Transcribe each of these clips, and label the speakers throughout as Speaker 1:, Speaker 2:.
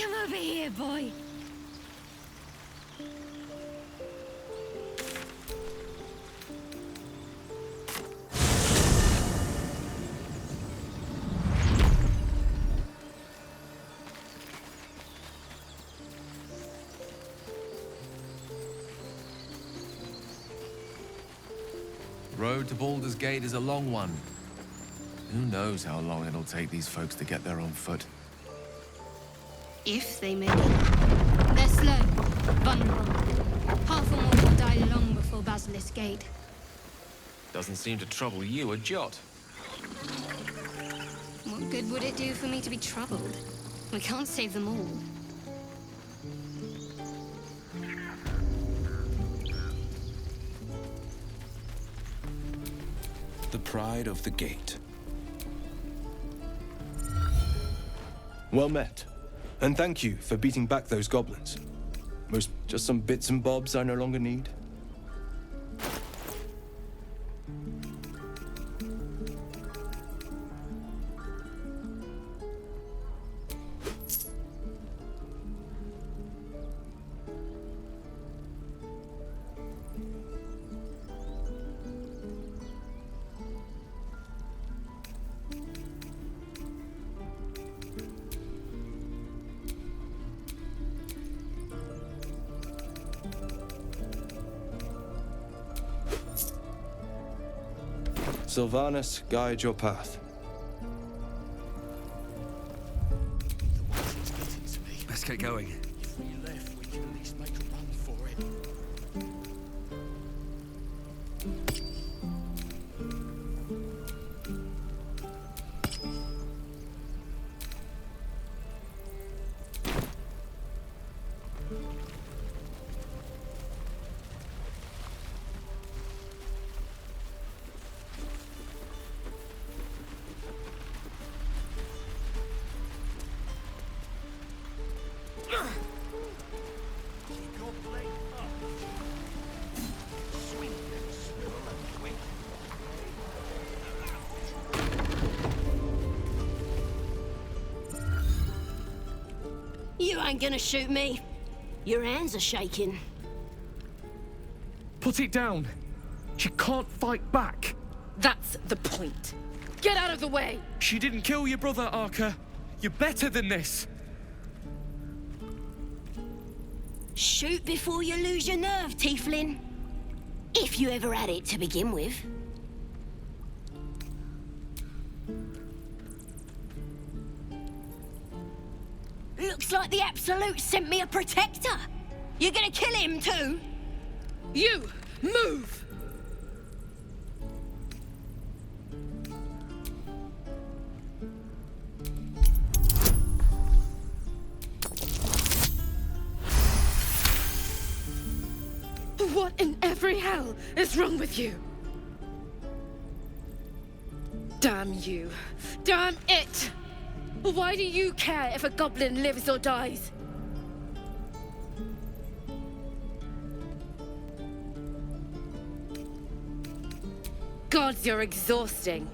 Speaker 1: Come over here, boy.
Speaker 2: Road to Baldur's Gate is a long one. Who knows how long it'll take these folks to get there on foot.
Speaker 1: If they make it. They're slow, vulnerable. Half or more will die long before Basilisk Gate.
Speaker 2: Doesn't seem to trouble you a jot.
Speaker 1: What good would it do for me to be troubled? We can't save them all.
Speaker 3: The pride of the gate. Well met. And thank you for beating back those goblins. Was just some bits and bobs I no longer need. Sylvanus, guide your path.
Speaker 4: Let's get going.
Speaker 5: If we left, we can at least make a run for it.
Speaker 6: You ain't gonna shoot me. Your hands are shaking.
Speaker 4: Put it down. She can't fight back.
Speaker 7: That's the point. Get out of the way!
Speaker 4: She didn't kill your brother, Arca. You're better than this.
Speaker 6: Shoot before you lose your nerve, Tiefling. If you ever had it to begin with. Looks like the Absolute sent me a protector. You're gonna kill him too?
Speaker 7: You! Move! What in every hell is wrong with you? Damn you. Damn it! Why do you care if a goblin lives or dies? Gods, you're exhausting.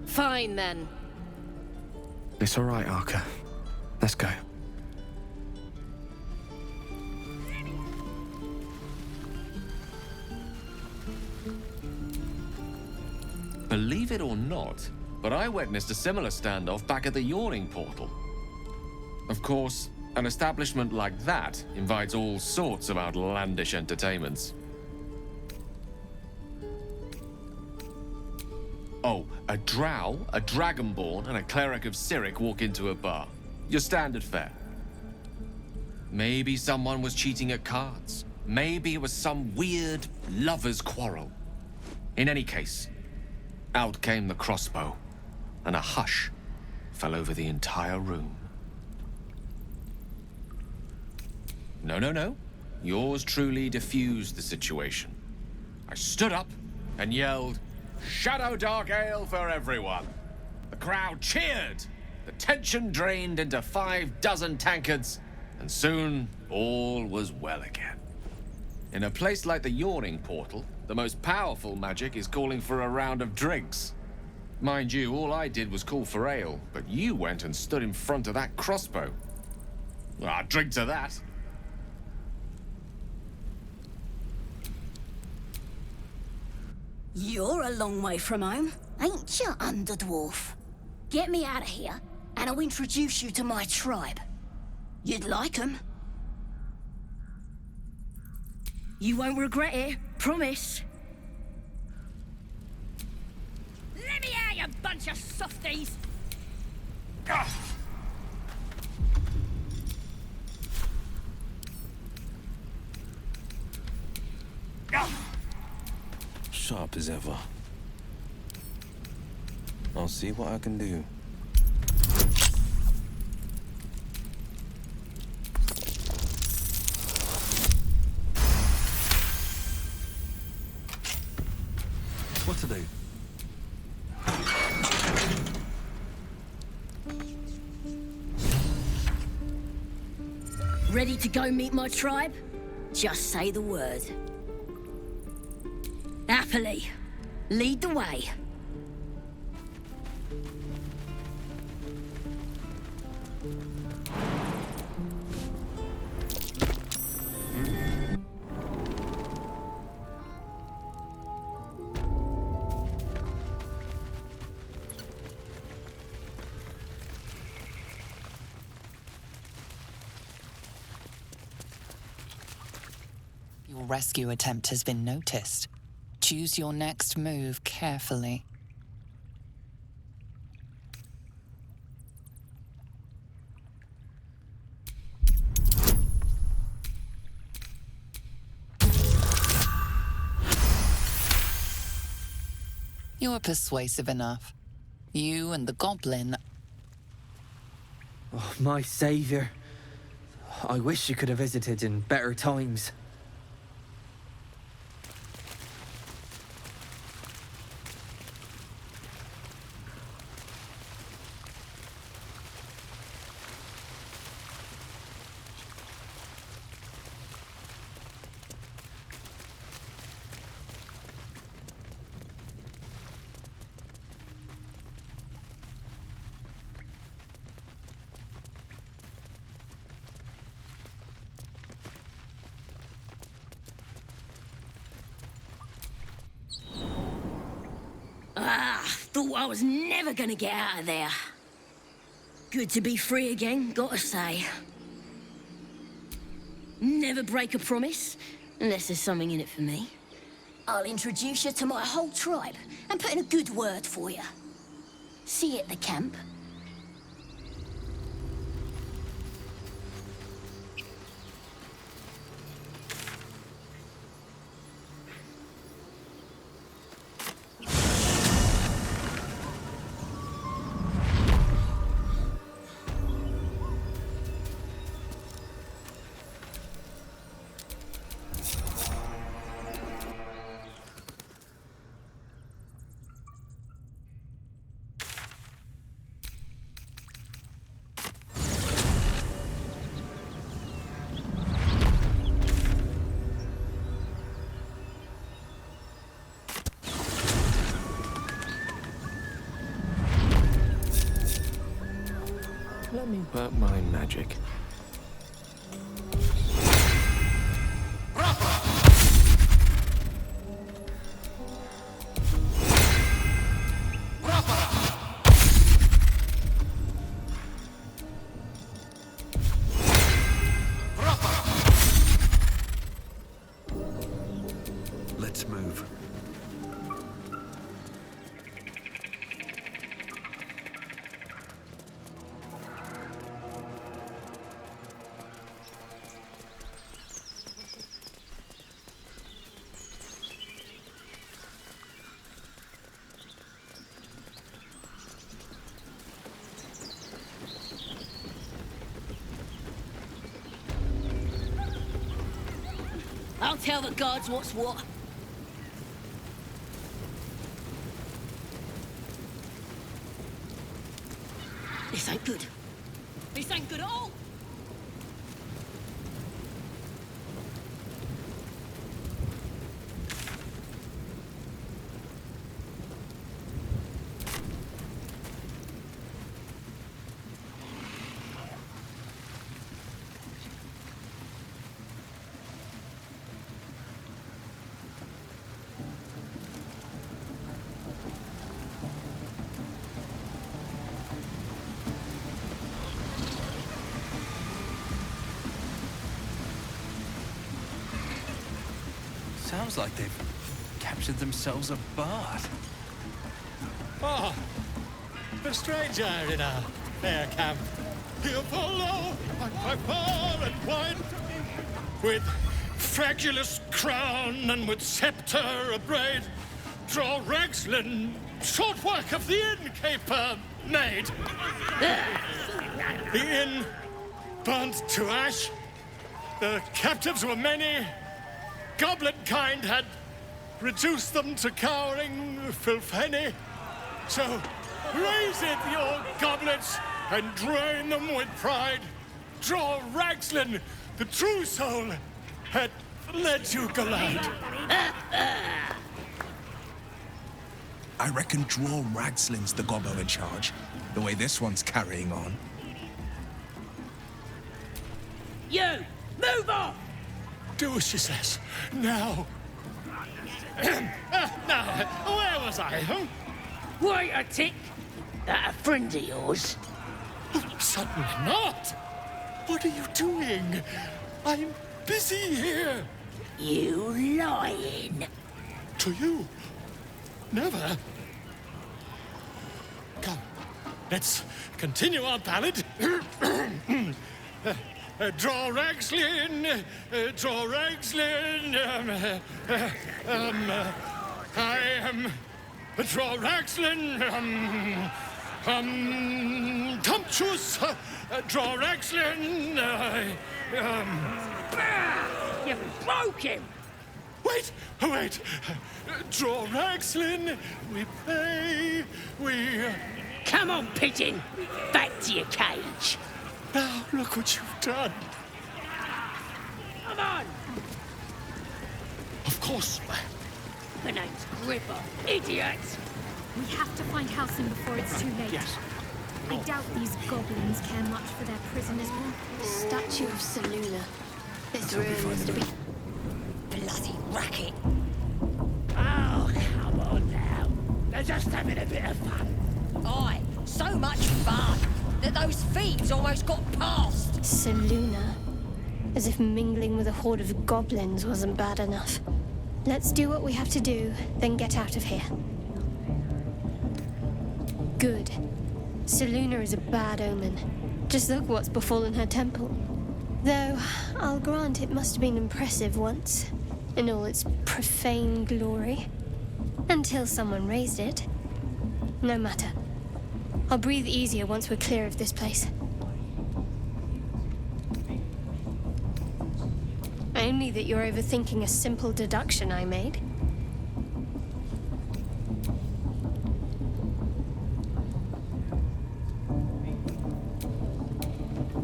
Speaker 7: Fine, then.
Speaker 4: It's all right, Arca. Let's go.
Speaker 2: Believe it or not, but I witnessed a similar standoff back at the Yawning Portal. Of course, an establishment like that invites all sorts of outlandish entertainments. Oh, a drow, a dragonborn, and a cleric of Cyric walk into a bar. Your standard fare. Maybe someone was cheating at cards. Maybe it was some weird lover's quarrel. In any case, out came the crossbow, and a hush fell over the entire room. No. Yours truly diffused the situation. I stood up and yelled, "Shadow Dark Ale for everyone!" The crowd cheered. The tension drained into 6 tankards, and soon all was well again. In a place like the Yawning Portal, the most powerful magic is calling for a round of drinks. Mind you, all I did was call for ale, but you went and stood in front of that crossbow. Well, I'd drink to that.
Speaker 6: You're a long way from home, ain't you, Underdwarf? Get me out of here, and I'll introduce you to my tribe. You'd like 'em. You won't regret it, promise.
Speaker 7: Let me out, you bunch of softies!
Speaker 3: Sharp as ever. I'll see what I can do. What to do?
Speaker 6: Ready to go meet my tribe? Just say the word. Happily. Lead the way.
Speaker 8: Your rescue attempt has been noticed. Choose your next move carefully. You're persuasive enough. You and the goblin.
Speaker 4: Oh, my savior. I wish you could have visited in better times.
Speaker 6: Thought I was never gonna get out of there. Good to be free again, gotta say. Never break a promise, unless there's something in it for me. I'll introduce you to my whole tribe and put in a good word for you. See you at the camp.
Speaker 3: Let me work my magic.
Speaker 5: Let's move.
Speaker 6: I'll tell the guards what's what. This ain't good. This ain't good at all.
Speaker 5: Sounds like they've captured themselves a bard. Oh, a stranger in a fair camp. He'll follow on piper and wine, with fragulous crown and with scepter abraid. Draw Ragslin, short work of the innkeeper made. The inn burnt to ash. The captives were many. Goblin kind had reduced them to cowering filfenny. So raise it, your goblets, and drain them with pride. Draw Ragslin, the true soul, had led you glad.
Speaker 9: I reckon Draw Ragslin's the gobbo in charge, the way this one's carrying on.
Speaker 10: You! Move on!
Speaker 5: Do as she says. Now. Now, where was I, huh?
Speaker 10: Wait a tick! That a friend of yours?
Speaker 5: Certainly not. What are you doing? I'm busy here.
Speaker 10: You lying.
Speaker 5: To you? Never. Come, let's continue our ballad. Draw Ragslin, draw Ragslin. I am Draw Ragslin. Tumptuous. Draw Ragslin.
Speaker 10: You broke him!
Speaker 5: Wait, wait. Draw Ragslin. We pray. We.
Speaker 10: Come on, pigeon! Back to your cage!
Speaker 5: Now look what you've done.
Speaker 10: Come on!
Speaker 5: Of course.
Speaker 10: My name's Gripper, idiot!
Speaker 1: We have to find Halcyon before it's too late.
Speaker 5: Yes.
Speaker 1: I doubt these goblins care much for their prisoners.
Speaker 6: Statue of Seluna. This room must have been...
Speaker 10: Bloody racket! Oh, come on now. They're just having a bit of fun.
Speaker 6: Aye, so much fun that those thieves almost got past. Seluna. As if mingling with a horde of goblins wasn't bad enough. Let's do what we have to do, then get out of here. Good. Seluna is a bad omen. Just look what's befallen her temple. Though, I'll grant it must have been impressive once, in all its profane glory. Until someone raised it. No matter. I'll breathe easier once we're clear of this place. Only that you're overthinking a simple deduction I made.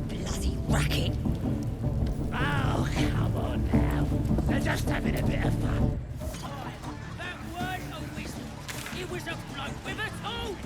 Speaker 10: Bloody racket! Oh, come on now. They're just having a bit of fun. That weren't a whistle. It was a bloke with a torch!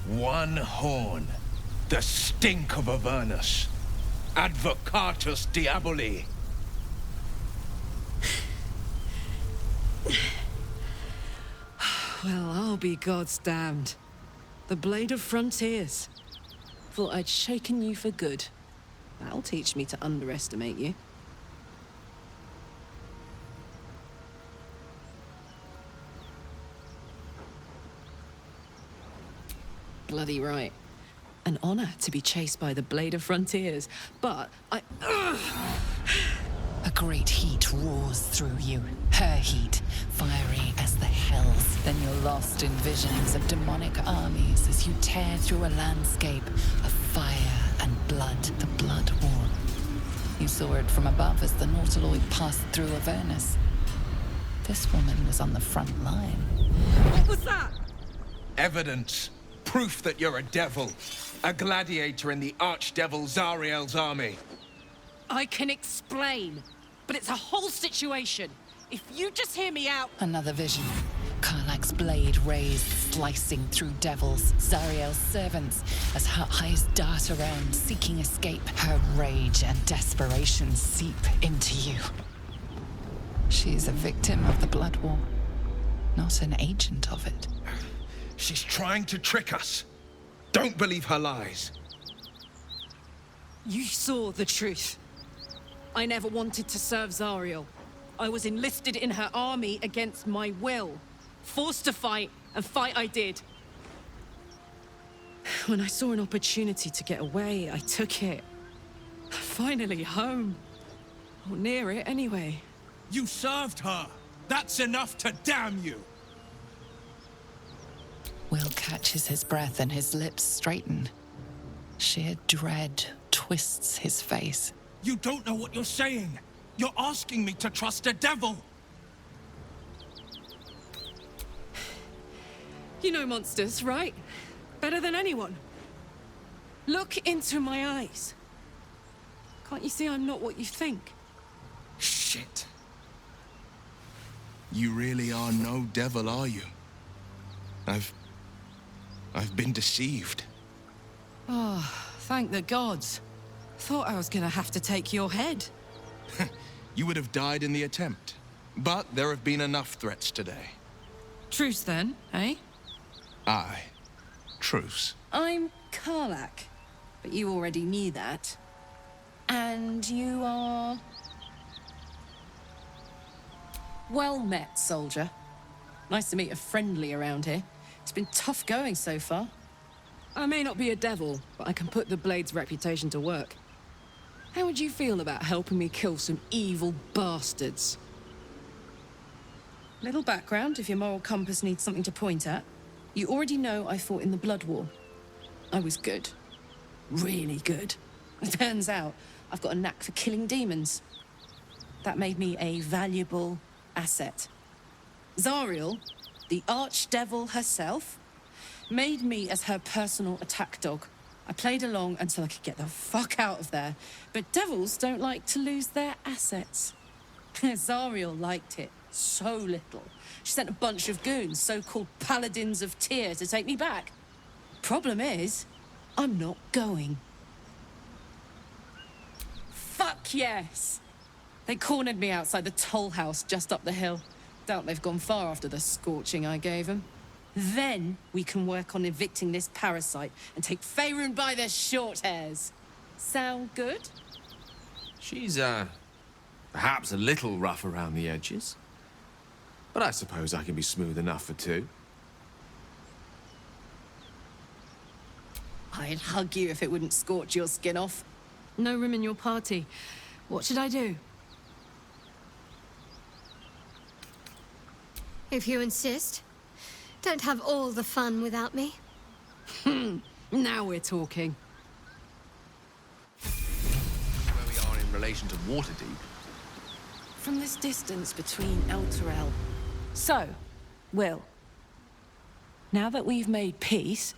Speaker 9: One horn. The stink of Avernus. Advocatus Diaboli.
Speaker 11: Well, I'll be God's damned. The Blade of Frontiers. Thought I'd shaken you for good. That'll teach me to underestimate you. Bloody right. An honor to be chased by the Blade of Frontiers, but I...
Speaker 8: A great heat roars through you, her heat, fiery as the hells. Then you're lost in visions of demonic armies as you tear through a landscape of fire and blood, the Blood War. You saw it from above as the Nautiloid passed through Avernus. This woman was on the front line.
Speaker 11: What was that?
Speaker 9: Evidence. Proof that you're a devil. A gladiator in the archdevil Zariel's army.
Speaker 11: I can explain, but it's a whole situation. If you just hear me out...
Speaker 8: Another vision. Karlach's blade raised, slicing through devils, Zariel's servants, as her eyes dart around, seeking escape. Her rage and desperation seep into you. She's a victim of the Blood War, not an agent of it.
Speaker 9: She's trying to trick us. Don't believe her lies.
Speaker 11: You saw the truth. I never wanted to serve Zariel. I was enlisted in her army against my will. Forced to fight, and fight I did. When I saw an opportunity to get away, I took it. Finally home. Or near it, anyway.
Speaker 9: You served her. That's enough to damn you.
Speaker 8: Will catches his breath and his lips straighten. Sheer dread twists his face.
Speaker 9: You don't know what you're saying. You're asking me to trust a devil.
Speaker 11: You know monsters, right? Better than anyone. Look into my eyes. Can't you see I'm not what you think?
Speaker 9: Shit. You really are no devil, are you? I've been deceived.
Speaker 11: Oh, thank the gods. Thought I was gonna have to take your head.
Speaker 9: You would have died in the attempt. But there have been enough threats today.
Speaker 11: Truce then, eh?
Speaker 9: Aye. Truce.
Speaker 11: I'm Karlach, but you already knew that. And you are... Well met, soldier. Nice to meet a friendly around here. It's been tough going so far. I may not be a devil, but I can put the Blade's reputation to work. How would you feel about helping me kill some evil bastards? Little background, if your moral compass needs something to point at. You already know I fought in the Blood War. I was good. Really good. It turns out I've got a knack for killing demons. That made me a valuable asset. Zariel, the archdevil herself, made me as her personal attack dog. I played along until I could get the fuck out of there. But devils don't like to lose their assets. Zariel liked it so little. She sent a bunch of goons, so-called paladins of Tyr, to take me back. Problem is, I'm not going. Fuck yes! They cornered me outside the toll house just up the hill. Doubt they've gone far after the scorching I gave them. Then we can work on evicting this parasite and take Faerun by the short hairs. Sound good?
Speaker 2: She's, perhaps a little rough around the edges. But I suppose I can be smooth enough for two.
Speaker 11: I'd hug you if it wouldn't scorch your skin off. No room in your party. What should I do?
Speaker 6: If you insist. Don't have all the fun without me.
Speaker 11: Now we're talking.
Speaker 2: Where we are in relation to Waterdeep.
Speaker 11: From this distance between Elturel. So, Will, now that we've made peace,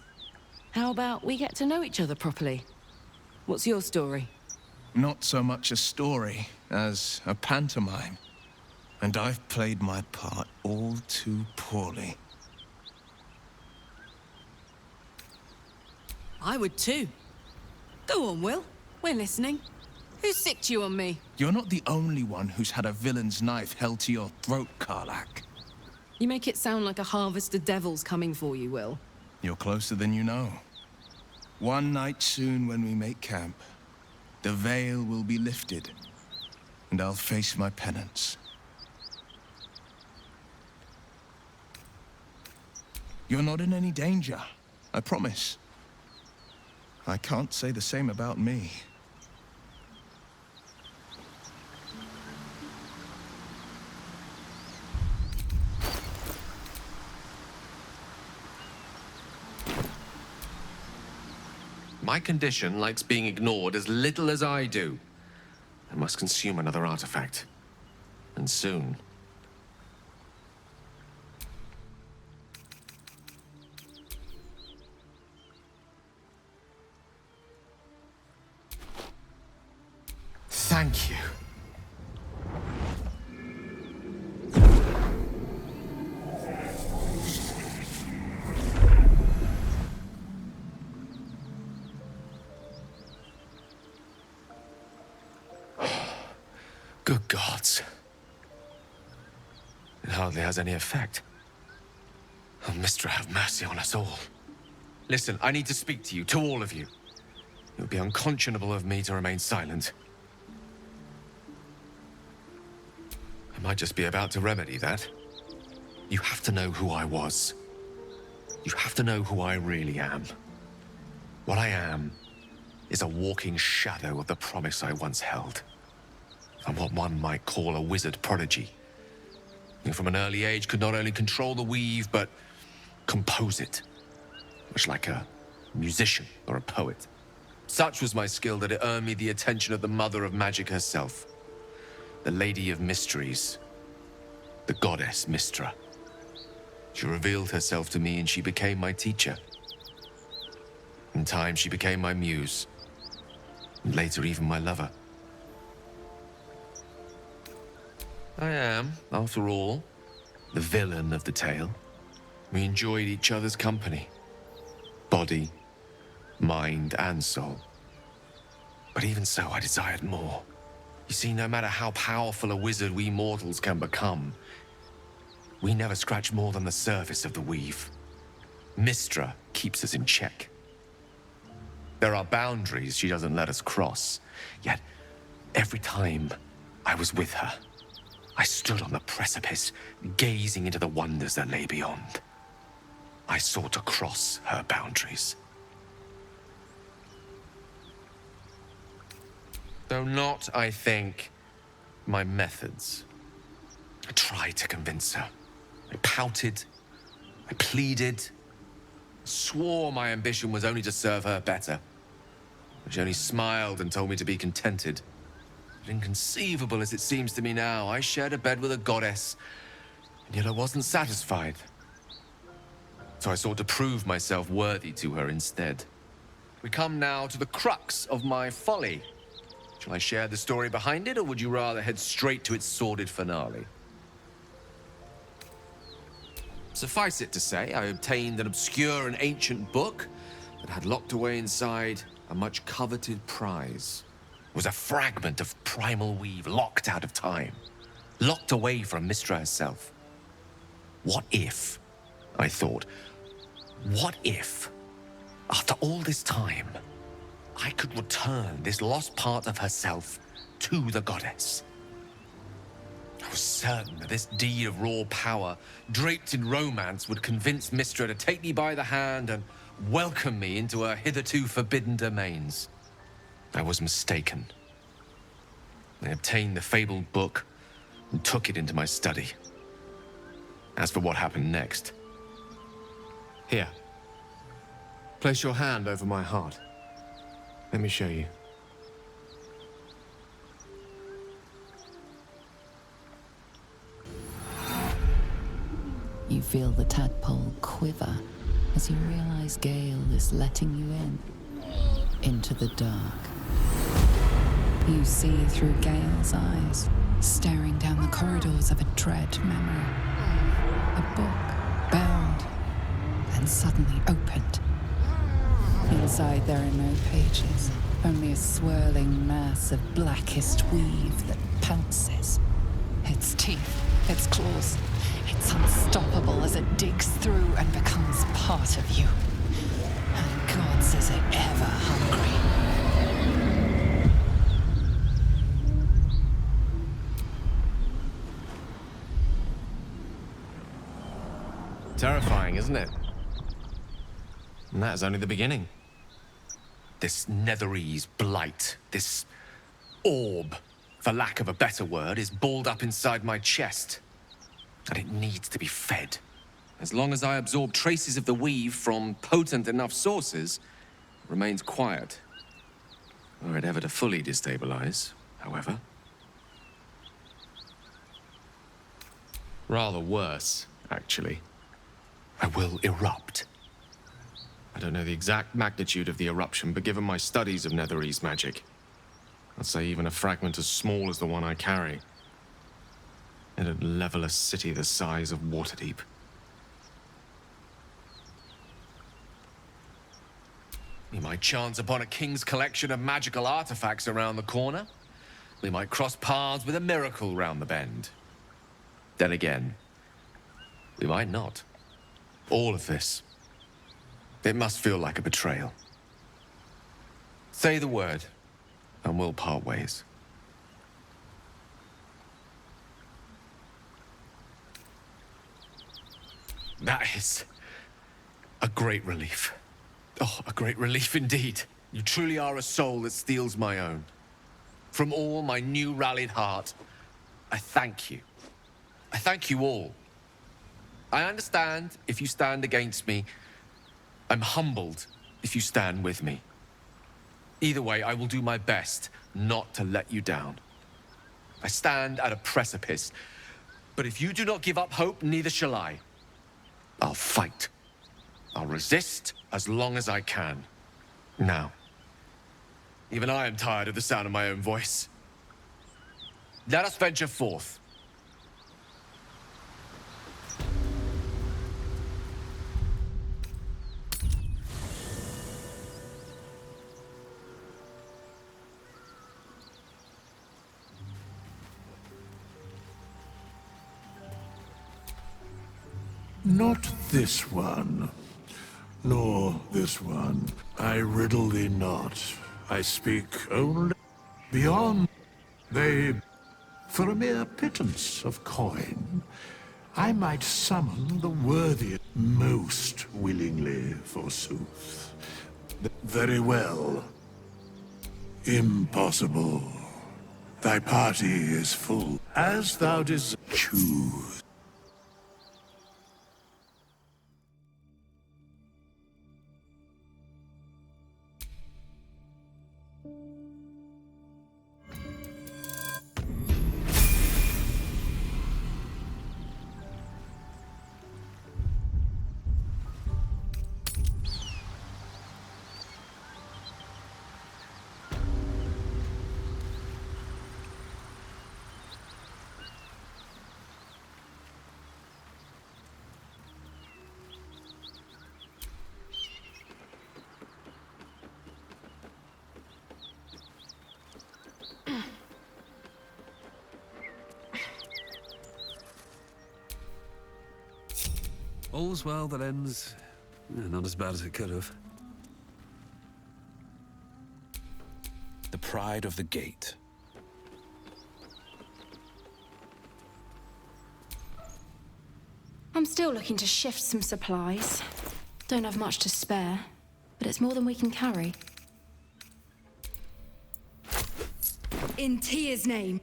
Speaker 11: how about we get to know each other properly? What's your story?
Speaker 9: Not so much a story as a pantomime. And I've played my part all too poorly.
Speaker 11: I would too. Go on, Will. We're listening. Who sicked you on me?
Speaker 9: You're not the only one who's had a villain's knife held to your throat, Karlach.
Speaker 11: You make it sound like a harvest of devils coming for you, Will.
Speaker 9: You're closer than you know. One night soon when we make camp, the veil will be lifted, and I'll face my penance. You're not in any danger, I promise. I can't say the same about me.
Speaker 2: My condition likes being ignored as little as I do. I must consume another artifact. And soon. Thank you. Good gods. It hardly has any effect. Oh, Mystra, have mercy on us all. Listen, I need to speak to you, to all of you. It would be unconscionable of me to remain silent. I might just be about to remedy that. You have to know who I was. You have to know who I really am. What I am is a walking shadow of the promise I once held. I'm what one might call a wizard prodigy, who from an early age could not only control the weave, but compose it, much like a musician or a poet. Such was my skill that it earned me the attention of the mother of magic herself, the Lady of Mysteries, the goddess Mystra. She revealed herself to me and she became my teacher. In time, she became my muse, and later even my lover. I am, after all, the villain of the tale. We enjoyed each other's company. Body, mind, and soul. But even so, I desired more. You see, no matter how powerful a wizard we mortals can become, we never scratch more than the surface of the weave. Mystra keeps us in check. There are boundaries she doesn't let us cross, yet every time I was with her, I stood on the precipice, gazing into the wonders that lay beyond. I sought to cross her boundaries. Though not, I think, my methods. I tried to convince her. I pouted. I pleaded. Swore my ambition was only to serve her better. She only smiled and told me to be contented. But inconceivable as it seems to me now, I shared a bed with a goddess, and yet I wasn't satisfied. So I sought to prove myself worthy to her instead. We come now to the crux of my folly. Shall I share the story behind it, or would you rather head straight to its sordid finale? Suffice it to say, I obtained an obscure and ancient book that had locked away inside a much coveted prize. It was a fragment of primal weave, locked out of time, locked away from Mystra herself. What if, I thought, what if, after all this time, I could return this lost part of herself to the goddess? I was certain that this deed of raw power, draped in romance, would convince Mystra to take me by the hand and welcome me into her hitherto forbidden domains. I was mistaken. I obtained the fabled book and took it into my study. As for what happened next, here, place your hand over my heart. Let me show you.
Speaker 8: You feel the tadpole quiver as you realize Gale is letting you in, into the dark. You see through Gale's eyes, staring down the corridors of a dread memory. A book, bound, and suddenly opened. Inside there are no pages, only a swirling mass of blackest weave that pounces. Its teeth, its claws. It's unstoppable as it digs through and becomes part of you. And God says it ever hungry.
Speaker 2: Terrifying, isn't it? And that is only the beginning. This Netherese blight, this orb, for lack of a better word, is balled up inside my chest. And it needs to be fed. As long as I absorb traces of the weave from potent enough sources, it remains quiet. Were it ever to fully destabilize, however. Rather worse, actually. I will erupt. I don't know the exact magnitude of the eruption, but given my studies of Netherese magic, I'd say even a fragment as small as the one I carry, it'd level a city the size of Waterdeep. We might chance upon a king's collection of magical artifacts around the corner. We might cross paths with a miracle round the bend. Then again, we might not. All of this, it must feel like a betrayal. Say the word, and we'll part ways. That is a great relief. Oh, a great relief indeed. You truly are a soul that steals my own. From all my new rallied heart, I thank you. I thank you all. I understand if you stand against me. I'm humbled if you stand with me. Either way, I will do my best not to let you down. I stand at a precipice, but if you do not give up hope, neither shall I. I'll fight. I'll resist as long as I can. Now, even I am tired of the sound of my own voice. Let us venture forth.
Speaker 12: Not this one, nor this one. I riddle thee not. I speak only beyond. They, for a mere pittance of coin, I might summon the worthy most willingly, forsooth. Very well. Impossible. Thy party is full, as thou desires. Choose.
Speaker 13: All's well that ends. Not as bad as it could have.
Speaker 14: The pride of the gate.
Speaker 15: I'm still looking to shift some supplies. Don't have much to spare, but it's more than we can carry. In Tia's name.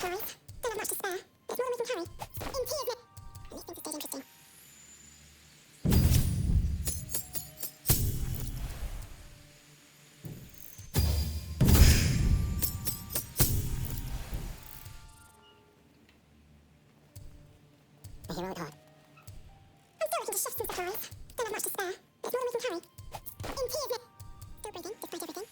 Speaker 16: supplies. Don't have much to spare. There's more than we can carry. In tears, at least things have stayed interesting. The hero at heart. I'm still looking to shift some supplies. Don't have much to spare. There's more than we can carry. In tears, still breathing despite everything.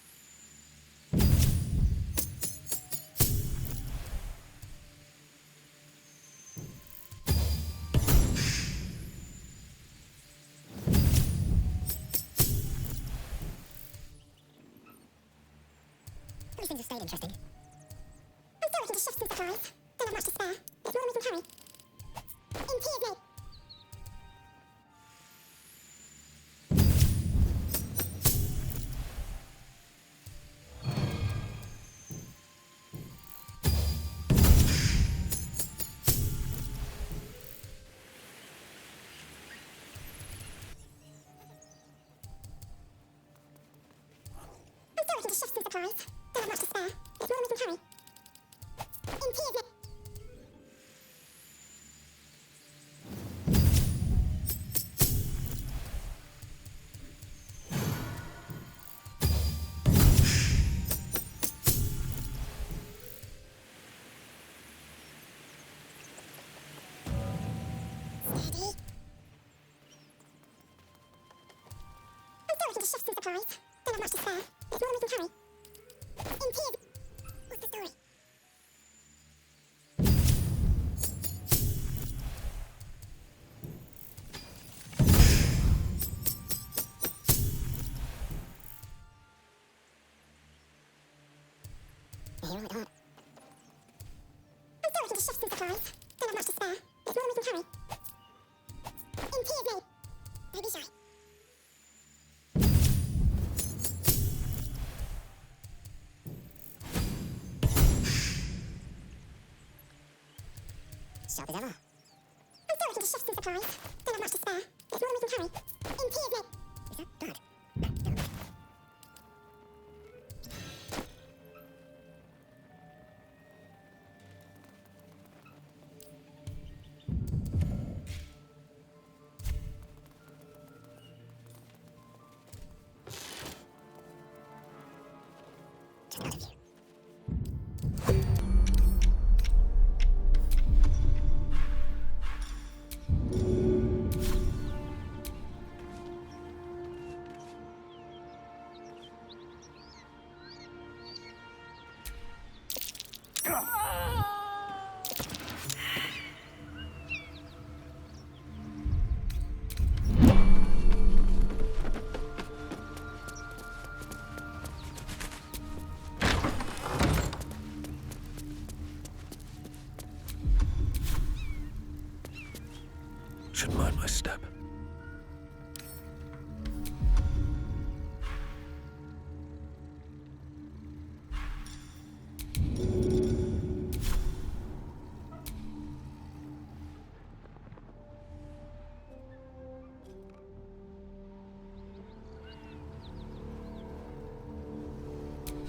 Speaker 16: These things have stayed interesting. I'm still looking to shift some supplies. Don't have much to spare. There's more than we can carry. In tears, I'm still looking to shift some supplies. Don't have much to spare. There's more than we can carry. In tears, steady. I'm still looking to shift some supplies. Don't have much to spare. There's more than we can carry. In tears. What's the story? The hero at heart. I'm still looking to shift some supplies. Don't have much to spare. There's more than we can carry. In tears, mate. Don't be shy. Sharp as ever. I'm still looking to shift some supplies. Don't have much to spare. There's more than we can carry. In tears, mate. Is that bad? No, never mind. Just out of view.
Speaker 13: Should mind my step.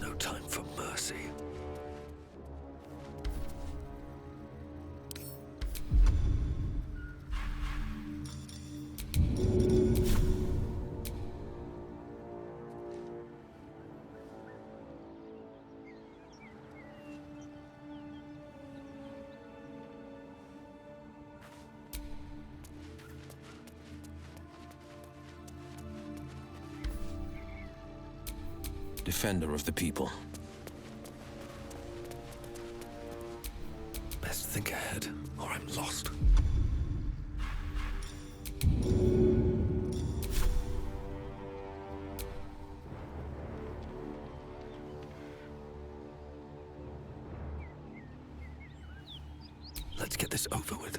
Speaker 13: No time for mercy.
Speaker 14: Defender of the people.
Speaker 13: Best think ahead, or I'm lost. Let's get this over with.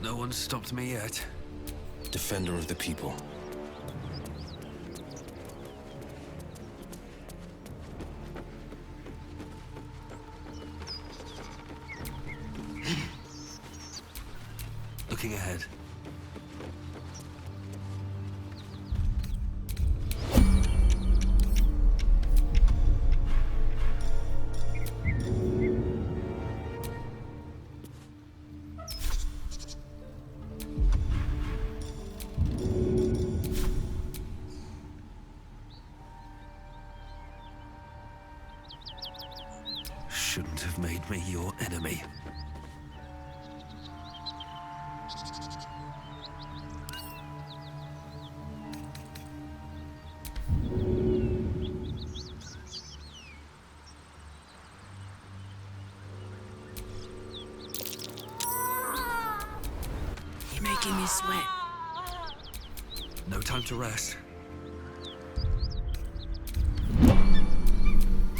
Speaker 13: No one's stopped me yet.
Speaker 14: Defender of the people.
Speaker 13: Looking ahead. Shouldn't have made me your enemy.
Speaker 11: You're making me sweat.
Speaker 13: No time to rest.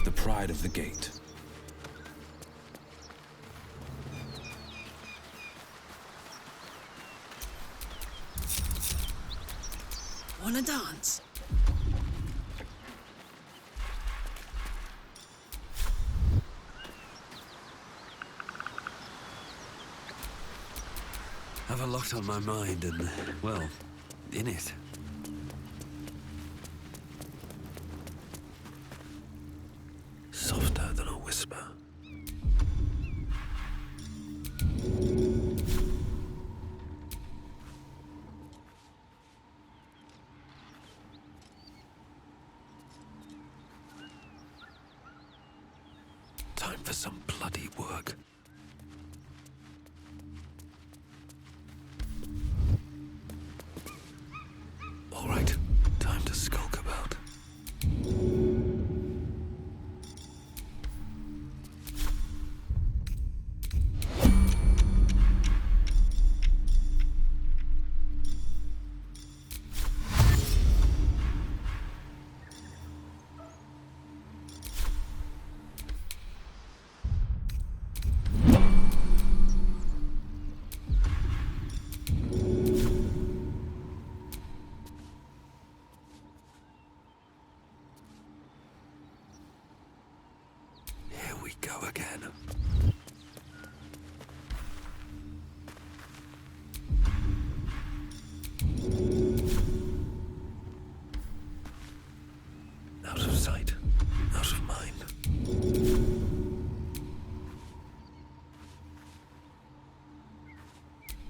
Speaker 14: The pride of the gate.
Speaker 11: Wanna dance?
Speaker 13: Have a lot on my mind and, well, in it. Softer than a whisper. Time for some bloody work. All right, time to skulk about. Here we go again. Out of sight, out of mind.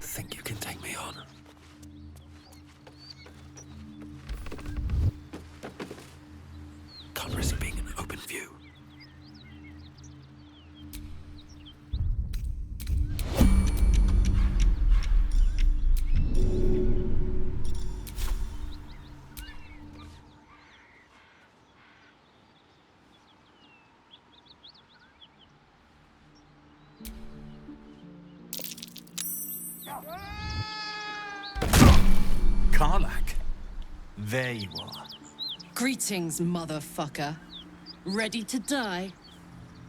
Speaker 13: Think you can take me on? Can't risk being in open view.
Speaker 17: Karlach, there you are.
Speaker 11: Greetings, motherfucker. Ready to die?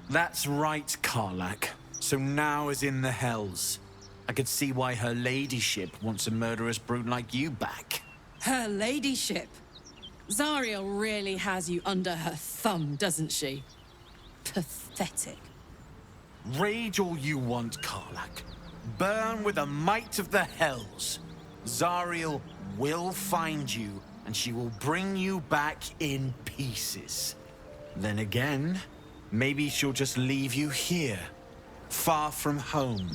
Speaker 17: That's right, Karlach. So now is in the hells. I could see why her ladyship wants a murderous brute like you back.
Speaker 11: Her ladyship. Zariel really has you under her thumb, doesn't she? Pathetic.
Speaker 17: Rage all you want, Karlach. Burn with the might of the hells. Zariel will find you, and she will bring you back in pieces. Then again, maybe she'll just leave you here, far from home,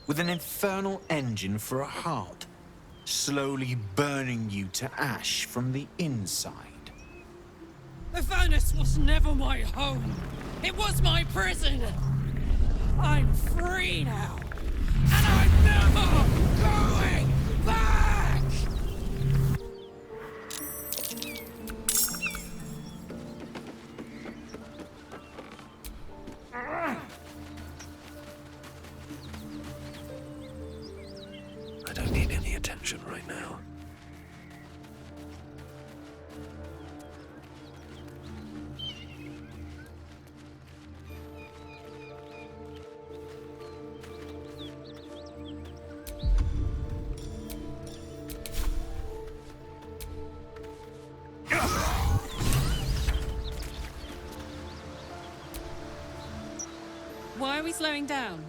Speaker 17: with an infernal engine for a heart, slowly burning you to ash from the inside.
Speaker 11: Avernus was never my home. It was my prison. I'm free now. And I'm never going back!
Speaker 13: I don't need any attention right now.
Speaker 11: slowing down?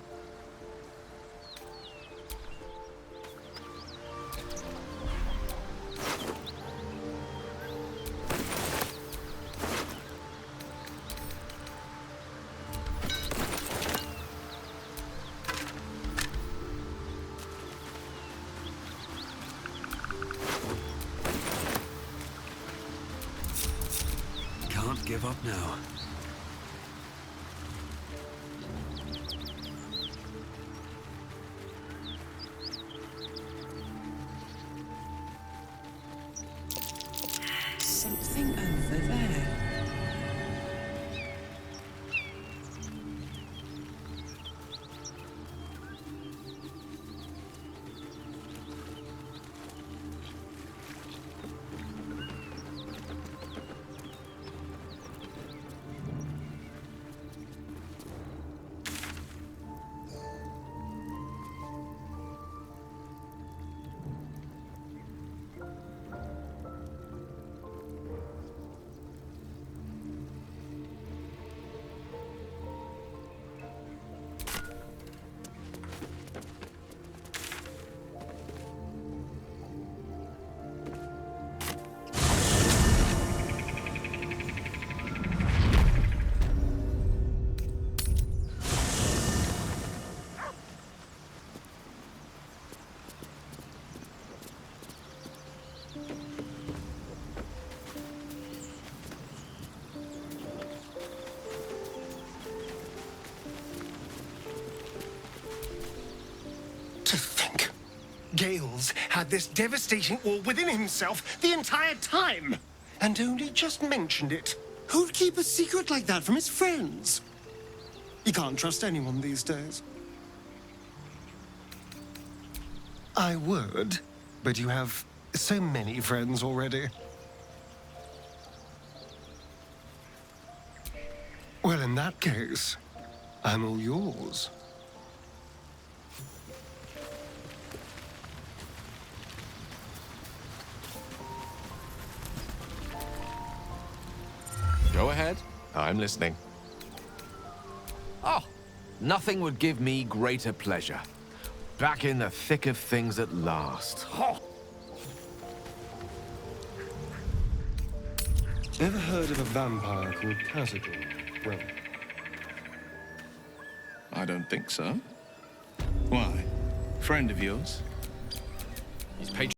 Speaker 13: Can't give up now.
Speaker 11: Something over there.
Speaker 18: To think, Gales had this devastating war within himself the entire time, and only just mentioned it. Who'd keep a secret like that from his friends? You can't trust anyone these days. I would, but you have so many friends already. Well, in that case, I'm all yours.
Speaker 2: Go ahead. I'm listening. Oh, nothing would give me greater pleasure. Back in the thick of things at last. Oh.
Speaker 18: Ever heard of a vampire called Kazagor? Well,
Speaker 9: I don't think so. Why? Friend of yours?
Speaker 2: He's